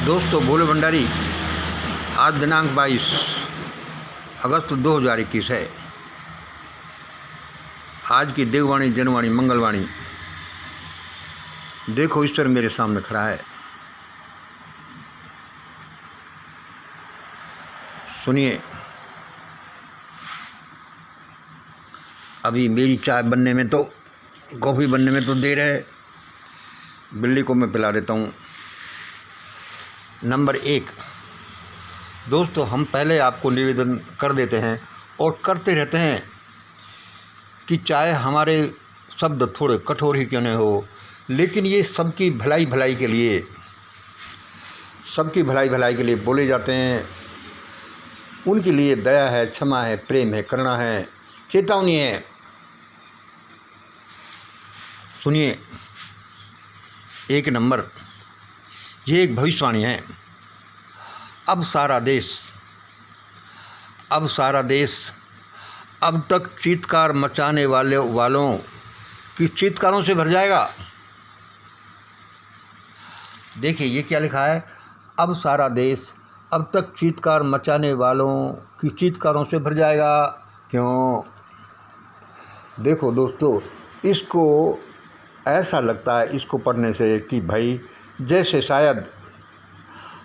दोस्तों, भोले भंडारी, आज दिनांक 22 अगस्त 2021 है। आज की देववाणी, जनवाणी, मंगलवाणी देखो, ईश्वर मेरे सामने खड़ा है। सुनिए, अभी मेरी चाय बनने में तो, कॉफ़ी बनने में तो देर है। बिल्ली को मैं पिला देता हूँ। नंबर 1, दोस्तों, हम पहले आपको निवेदन कर देते हैं और करते रहते हैं कि चाहे हमारे शब्द थोड़े कठोर ही क्यों न हो, लेकिन ये सबकी भलाई के लिए, सबकी भलाई के लिए बोले जाते हैं। उनके लिए दया है, क्षमा है, प्रेम है, करुणा है, चेतावनी है। सुनिए, 1 नंबर, ये एक भविष्यवाणी है। अब सारा देश अब तक चीत्कार मचाने वालों की चीत्कारों से भर जाएगा। देखिए, ये क्या लिखा है, अब सारा देश अब तक चीत्कार मचाने वालों की चीत्कारों से भर जाएगा। क्यों? देखो दोस्तों, इसको ऐसा लगता है, इसको पढ़ने से, कि भाई जैसे शायद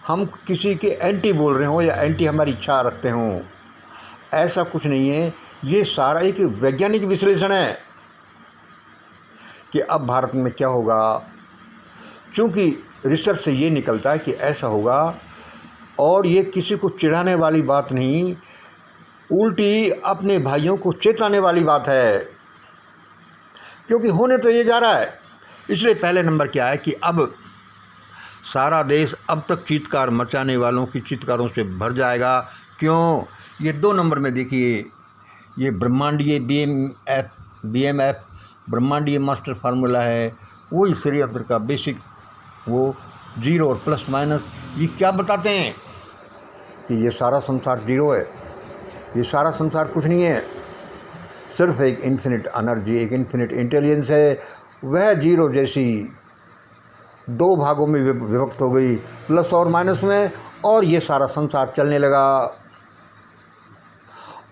हम किसी के एंटी बोल रहे हों या एंटी हमारी इच्छा रखते हों। ऐसा कुछ नहीं है। ये सारा एक वैज्ञानिक विश्लेषण है कि अब भारत में क्या होगा। चूँकि रिसर्च से ये निकलता है कि ऐसा होगा, और ये किसी को चिढ़ाने वाली बात नहीं, उल्टी अपने भाइयों को चेताने वाली बात है, क्योंकि होने तो ये जा रहा है। इसलिए पहले नंबर क्या है कि अब सारा देश अब तक चीत्कार मचाने वालों की चीत्कारों से भर जाएगा। क्यों? ये 2 नंबर में देखिए, ये ब्रह्मांडीय BMF ब्रह्मांडीय मास्टर फार्मूला है। वही षड्यंत्र का बेसिक, वो जीरो और प्लस माइनस, ये क्या बताते हैं कि ये सारा संसार जीरो है। ये सारा संसार कुछ नहीं है, सिर्फ एक इन्फिनिट एनर्जी, एक इन्फिनिट इंटेलिजेंस है। वह जीरो जैसी 2 भागों में विभक्त हो गई, प्लस और माइनस में, और ये सारा संसार चलने लगा।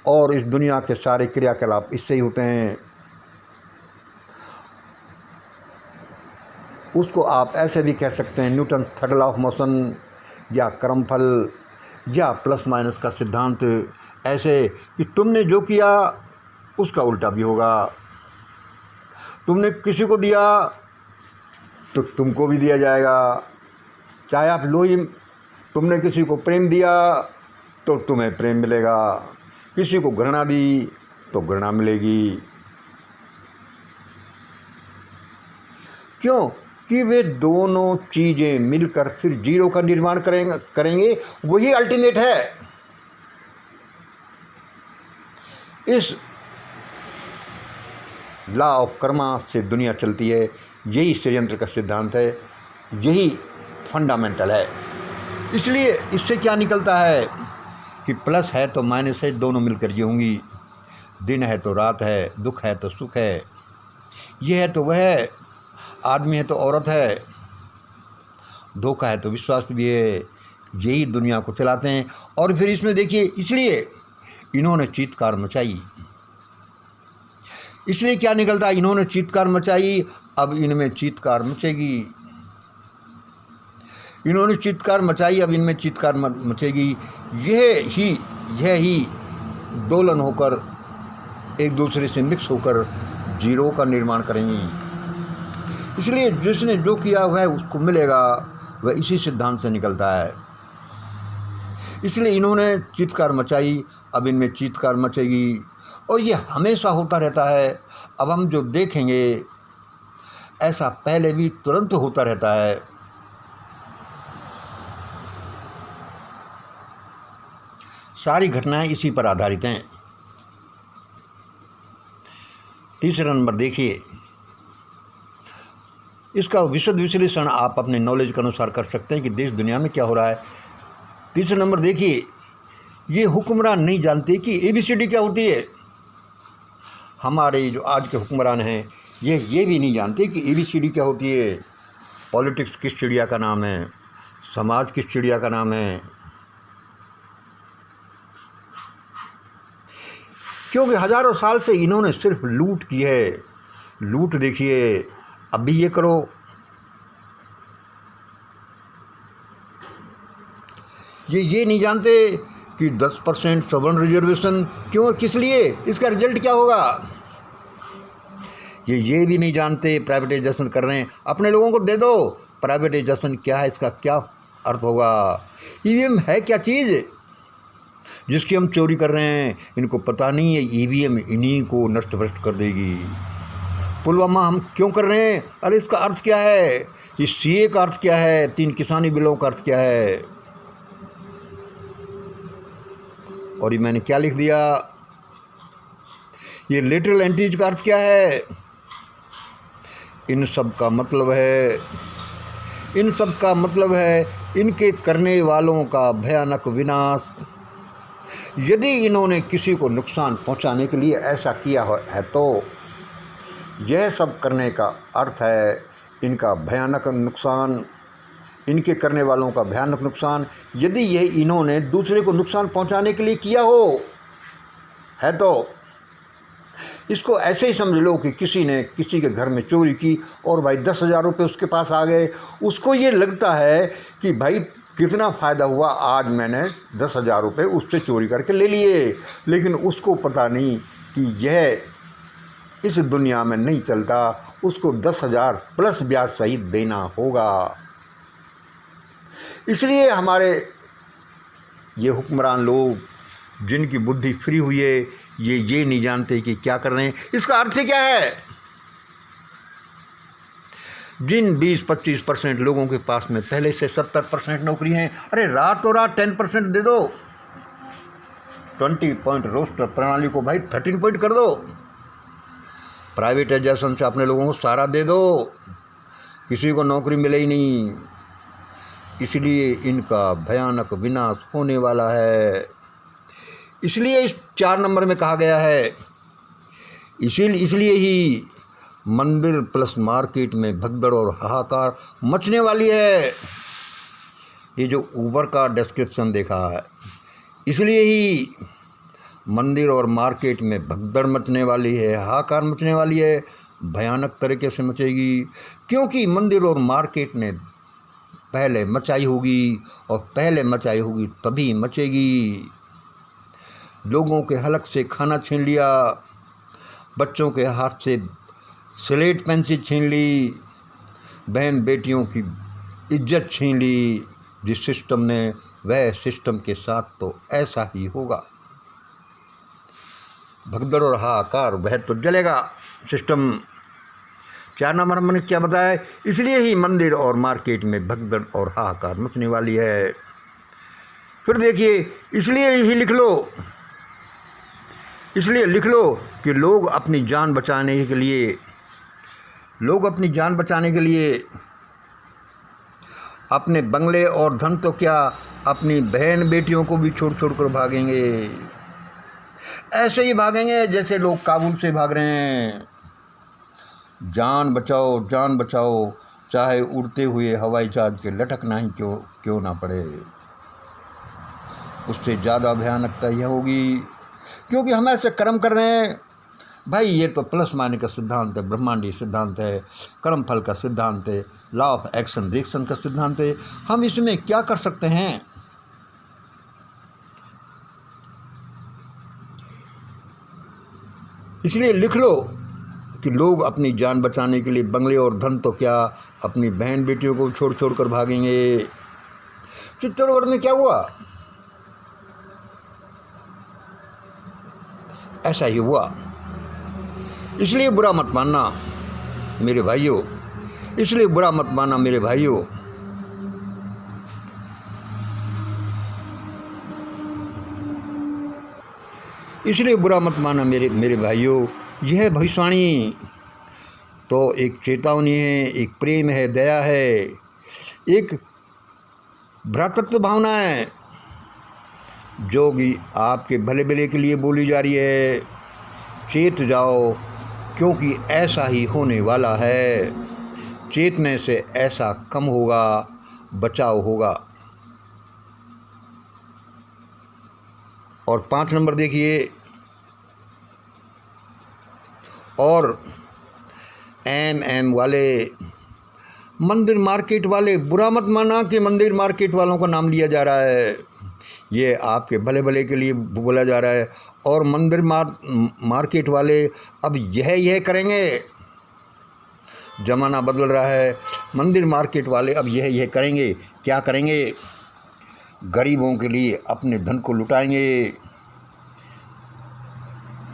और इस दुनिया के सारे क्रियाकलाप इससे ही होते हैं। उसको आप ऐसे भी कह सकते हैं, Newton third law of motion, या क्रमफल, या प्लस माइनस का सिद्धांत, ऐसे कि तुमने जो किया उसका उल्टा भी होगा। तुमने किसी को दिया तो तुमको भी दिया जाएगा। चाहे आप तुमने किसी को प्रेम दिया तो तुम्हें प्रेम मिलेगा, किसी को घृणा दी तो घृणा मिलेगी। क्यों? कि वे दोनों चीज़ें मिलकर फिर जीरो का निर्माण करेंगे। वही अल्टीमेट है। इस लॉ ऑफ कर्मा से दुनिया चलती है। यही षड्यंत्र का सिद्धांत है, यही फंडामेंटल है। इसलिए इससे क्या निकलता है कि प्लस है तो माइनस है, दोनों मिलकर ये होंगी। दिन है तो रात है, दुख है तो सुख है, ये है तो वह है, आदमी है तो औरत है, धोखा है तो विश्वास भी है। यही दुनिया को चलाते हैं। और फिर इसमें देखिए, इसलिए इन्होंने चीत्कार मचाई। इसलिए क्या निकलता है, इन्होंने चीत्कार मचाई, अब इनमें चीत्कार मचेगी। इन्होंने चीत्कार मचाई, अब इनमें चीत्कार मचेगी। यह ही दोलन होकर, एक दूसरे से मिक्स होकर जीरो का निर्माण करेंगी। इसलिए जिसने जो किया हुआ है उसको मिलेगा, वह इसी सिद्धांत से निकलता है। इसलिए इन्होंने चीत्कार मचाई, अब इनमें चीत्कार मचेगी। और ये हमेशा होता रहता है। अब हम जो देखेंगे, ऐसा पहले भी तुरंत होता रहता है। सारी घटनाएं इसी पर आधारित हैं। 3 नंबर देखिए, इसका विशद विश्लेषण आप अपने नॉलेज के अनुसार कर सकते हैं कि देश दुनिया में क्या हो रहा है। 3 नंबर देखिए, ये हुक्मरान नहीं जानते कि ABCD क्या होती है। हमारे जो आज के हुक्मरान हैं, ये भी नहीं जानते कि ABCD क्या होती है। पॉलिटिक्स किस चिड़िया का नाम है, समाज किस चिड़िया का नाम है? क्योंकि हजारों साल से इन्होंने सिर्फ लूट की है। लूट देखिए, अब भी ये करो। ये नहीं जानते कि 10% सवर्ण रिजर्वेशन क्यों, किस लिए, इसका रिजल्ट क्या होगा। ये भी नहीं जानते प्राइवेटाइजेशन कर रहे हैं, अपने लोगों को दे दो। प्राइवेटाइजेशन क्या है, इसका क्या अर्थ होगा? ईवीएम है क्या चीज़ जिसकी हम चोरी कर रहे हैं? इनको पता नहीं है ईवीएम इन्हीं को नष्ट भ्रष्ट कर देगी। पुलवामा हम क्यों कर रहे हैं? अरे इसका अर्थ क्या है? इस सीए का अर्थ क्या है? 3 किसानी बिलों का अर्थ क्या है? और ये मैंने क्या लिख दिया? ये लेटरल एंटिटीज का अर्थ क्या है? इन सब का मतलब है इनके करने वालों का भयानक विनाश। यदि इन्होंने किसी को नुकसान पहुंचाने के लिए ऐसा किया है तो यह सब करने का अर्थ है इनका भयानक नुकसान, इनके करने वालों का भयानक नुकसान। यदि यह इन्होंने दूसरे को नुकसान पहुंचाने के लिए किया है तो इसको ऐसे ही समझ लो कि किसी ने किसी के घर में चोरी की और भाई 10,000 रुपये उसके पास आ गए। उसको ये लगता है कि भाई कितना फ़ायदा हुआ, आज मैंने 10,000 रुपये उससे चोरी करके ले लिए। लेकिन उसको पता नहीं कि यह इस दुनिया में नहीं चलता, उसको 10,000 प्लस ब्याज सहित देना होगा। इसलिए हमारे ये हुक्मरान लोग जिनकी बुद्धि फ्री हुई है, ये नहीं जानते कि क्या कर रहे हैं। इसका अर्थ क्या है? जिन 20-25% लोगों के पास में पहले से 70% नौकरी हैं, अरे रातों रात 10% दे दो। 20 पॉइंट रोस्टर प्रणाली को भाई 13 पॉइंट कर दो। प्राइवेटाइजेशन से अपने लोगों को सारा दे दो, किसी को नौकरी मिले ही नहीं। इसलिए इनका भयानक विनाश होने वाला है। इसलिए इस 4 नंबर में कहा गया है, इसलिए ही मंदिर प्लस मार्केट में भगदड़ और हाहाकार मचने वाली है। ये जो ऊपर का डिस्क्रिप्शन देखा है, इसलिए ही मंदिर और मार्केट में भगदड़ मचने वाली है, हाहाकार मचने वाली है, भयानक तरीके से मचेगी। क्योंकि मंदिर और मार्केट ने पहले मचाई होगी और पहले मचाई होगी तभी मचेगी। लोगों के हलक से खाना छीन लिया, बच्चों के हाथ से स्लेट पेंसिल छीन ली, बहन बेटियों की इज्जत छीन ली। जिस सिस्टम ने, वह सिस्टम के साथ तो ऐसा ही होगा। भगदड़ और हाहाकार वह तो जलेगा सिस्टम। 4 नंबर हमने क्या बताया? इसलिए ही मंदिर और मार्केट में भगदड़ और हाहाकार मचने वाली है। फिर देखिए, इसलिए लिख लो कि लोग अपनी जान बचाने के लिए अपने बंगले और धन तो क्या, अपनी बहन बेटियों को भी छोड़ कर भागेंगे। ऐसे ही भागेंगे जैसे लोग काबुल से भाग रहे हैं। जान बचाओ, चाहे उड़ते हुए हवाई जहाज के लटकना ही क्यों ना पड़े। उससे ज़्यादा भयानकता यह होगी, क्योंकि हम ऐसे कर्म कर रहे हैं। भाई ये तो प्लस माइनस का सिद्धांत है, ब्रह्मांडीय सिद्धांत है, कर्म फल का सिद्धांत है, लॉ ऑफ एक्शन रिएक्शन का सिद्धांत है। हम इसमें क्या कर सकते हैं? इसलिए लिख लो कि लोग अपनी जान बचाने के लिए बंगले और धन तो क्या, अपनी बहन बेटियों को छोड़ कर भागेंगे। चित्तौड़गढ़ में क्या हुआ? ऐसा ही हुआ। इसलिए बुरा मत मानना मेरे भाइयों, इसलिए बुरा मत मानना मेरे भाइयों। इसलिए बुरा मत मानना मेरे भाइयों। यह भविष्यवाणी तो एक चेतावनी है, एक प्रेम है, दया है, एक भ्रातृत्व भावना है, जो कि आपके भले भले के लिए बोली जा रही है। चेत जाओ, क्योंकि ऐसा ही होने वाला है। चेतने से ऐसा कम होगा, बचाव होगा। और 5 नंबर देखिए, और MM वाले, मंदिर मार्केट वाले, बुरा मत माना कि मंदिर मार्केट वालों का नाम लिया जा रहा है, ये आपके भले भले के लिए बोला जा रहा है। और मंदिर मार्केट वाले अब यह करेंगे, ज़माना बदल रहा है, मंदिर मार्केट वाले अब यह करेंगे। क्या करेंगे? गरीबों के लिए अपने धन को लुटाएंगे,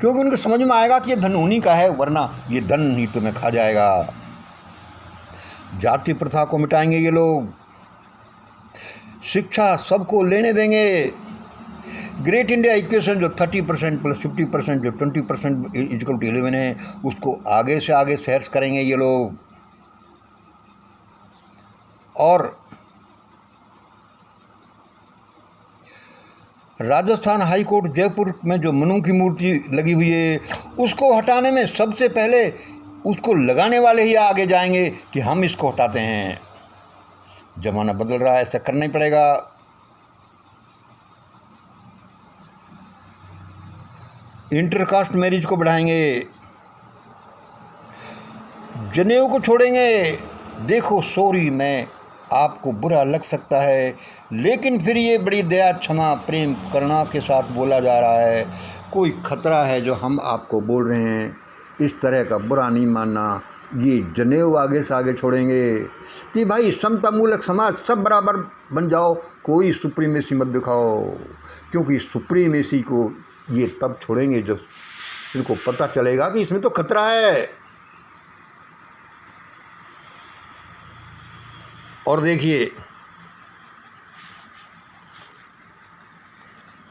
क्योंकि उनको समझ में आएगा कि ये धन उन्हीं का है, वरना ये धन ही तुम्हें खा जाएगा। जाति प्रथा को मिटाएंगे ये लोग, शिक्षा सबको लेने देंगे। ग्रेट इंडिया इक्वेशन जो 30% प्लस 50% जो 20% इक्वल टू 11 है, उसको आगे से आगे सर्च करेंगे ये लोग। और राजस्थान हाई कोर्ट जयपुर में जो मनु की मूर्ति लगी हुई है, उसको हटाने में सबसे पहले उसको लगाने वाले ही आगे जाएंगे कि हम इसको हटाते हैं। ज़माना बदल रहा है, ऐसा करना ही पड़ेगा। इंटरकास्ट मैरिज को बढ़ाएंगे, जनेऊ को छोड़ेंगे। देखो सॉरी, मैं आपको बुरा लग सकता है, लेकिन फिर ये बड़ी दया, क्षमा, प्रेम, करुणा के साथ बोला जा रहा है। कोई खतरा है जो हम आपको बोल रहे हैं, इस तरह का बुरा नहीं मानना। ये जनेऊ आगे से आगे छोड़ेंगे कि भाई समतामूलक समाज, सब बराबर बन जाओ, कोई सुप्रीमेसी मत दिखाओ, क्योंकि सुप्रीमेसी को ये तब छोड़ेंगे जब इनको पता चलेगा कि इसमें तो खतरा है। और देखिए,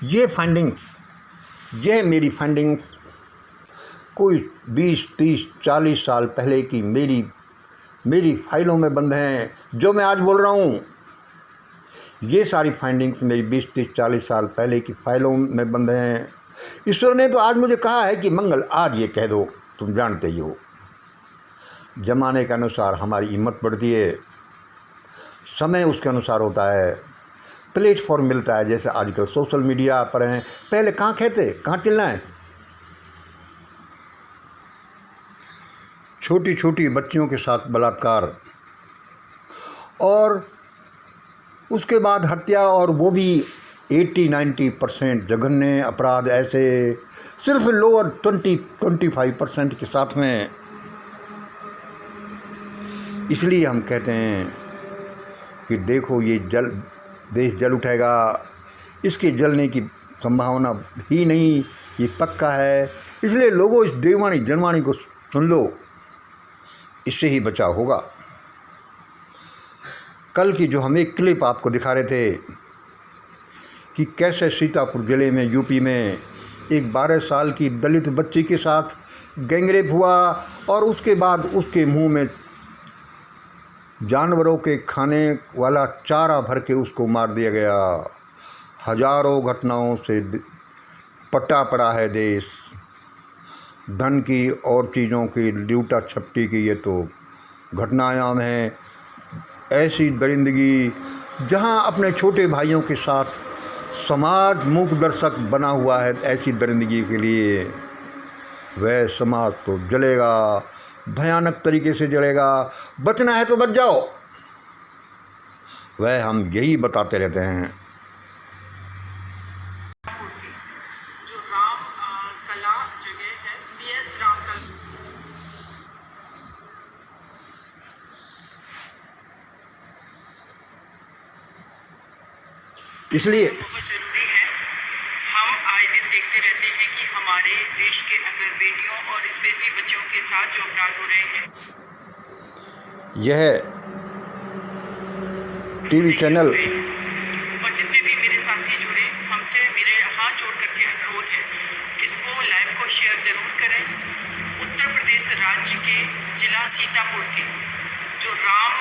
ये फाइंडिंग्स, ये मेरी फाइंडिंग्स कोई 20, 30, 40 साल पहले की मेरी फाइलों में बंद हैं, जो मैं आज बोल रहा हूँ। ये सारी फाइंडिंग्स मेरी 20, 30, 40 साल पहले की फाइलों में बंद हैं। ईश्वर ने तो आज मुझे कहा है कि मंगल, आज ये कह दो, तुम जानते ही हो। ज़माने के अनुसार हमारी हिम्मत बढ़ती है, समय उसके अनुसार होता है, प्लेटफॉर्म मिलता है। जैसे आजकल सोशल मीडिया पर हैं, पहले कहाँ कहते, कहाँ चिल्लाएं। छोटी छोटी बच्चियों के साथ बलात्कार, और उसके बाद हत्या, और वो भी 80-90% जघन्य अपराध ऐसे सिर्फ लोअर 20-25% के साथ में। इसलिए हम कहते हैं कि देखो, ये देश जल उठेगा, इसके जलने की संभावना ही नहीं, ये पक्का है। इसलिए लोगों, इस देववाणी जनवाणी को सुन लो, इससे ही बचाव होगा। कल की जो हम एक क्लिप आपको दिखा रहे थे कि कैसे सीतापुर ज़िले में, यूपी में, एक 12 साल की दलित बच्ची के साथ गैंगरेप हुआ, और उसके बाद उसके मुंह में जानवरों के खाने वाला चारा भर के उसको मार दिया गया। हजारों घटनाओं से पटा पड़ा है देश, धन की और चीज़ों की, लूटा छपटी की ये तो घटनाएं आम हैं। ऐसी दरिंदगी जहां अपने छोटे भाइयों के साथ समाज मूक दर्शक बना हुआ है, ऐसी दरिंदगी के लिए वह समाज तो जलेगा, भयानक तरीके से जलेगा। बचना है तो बच जाओ, वह हम यही बताते रहते हैं। जो राम कला जगह है, PS राम कला, इसलिए बहुत जरूरी है। हम आए दिन देखते रहते हैं कि हमारे देश के अंदर बेटियों और स्पेशली बच्चों के साथ जो अपराध हो रहे हैं, यह टीवी चैनल और जितने भी मेरे साथी जुड़े हमसे, मेरे हाथ जोड़ करके अनुरोध है, इसको लाइव को शेयर जरूर करें। उत्तर प्रदेश राज्य के जिला सीतापुर के जो राम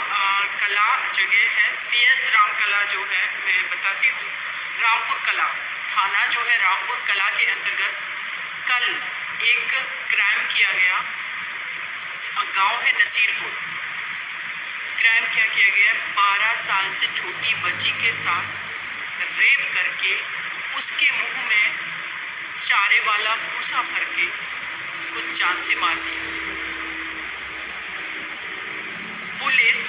कला जगह है, PS राम कला जो है, मैं बताती हूँ, रामपुर कला थाना जो है, रामपुर कला के अंतर्गत कल एक क्राइम किया गया। गांव है नसीरपुर। क्राइम क्या किया गया? 12 साल से छोटी बच्ची के साथ रेप करके उसके मुंह में चारे वाला भूसा भर के उसको जान से मार दिया। पुलिस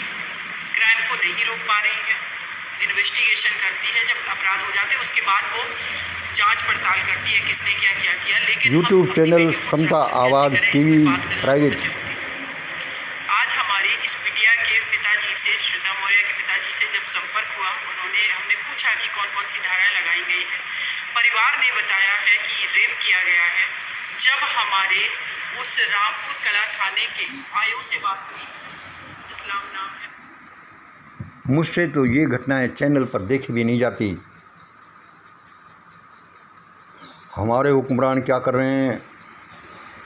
क्राइम को नहीं रोक पा रही है, इन्वेस्टिगेशन करती है, जब अपराध हो जाते हैं उसके बाद वो जांच पड़ताल करती है किसने क्या क्या किया। लेकिन यूट्यूब चैनल समता आवाज़ टीवी प्राइवेट। आज हमारी इस बिटिया के पिताजी से, श्रद्धा मौर्य के पिताजी से जब संपर्क हुआ, हमने पूछा कि कौन कौन सी धाराएं लगाई गई है। परिवार ने बताया है कि रेप किया गया है। जब हमारे उस रामपुर कला थाने के आयो से बात हुई, इस्लाम नाम है, मुझसे तो ये घटनाएं चैनल पर देखी भी नहीं जाती। हमारे हुक्मरान क्या कर रहे हैं,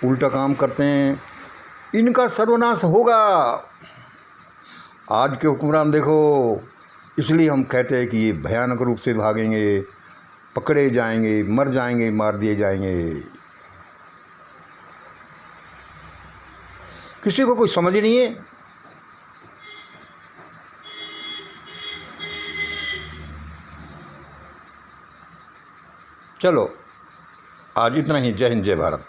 उल्टा काम करते हैं, इनका सर्वनाश होगा। आज के हुक्मरान देखो, इसलिए हम कहते हैं कि ये भयानक रूप से भागेंगे, पकड़े जाएंगे, मर जाएंगे, मार दिए जाएंगे। किसी को कोई समझ ही नहीं है। चलो आज इतना ही। जय हिंद, जय भारत।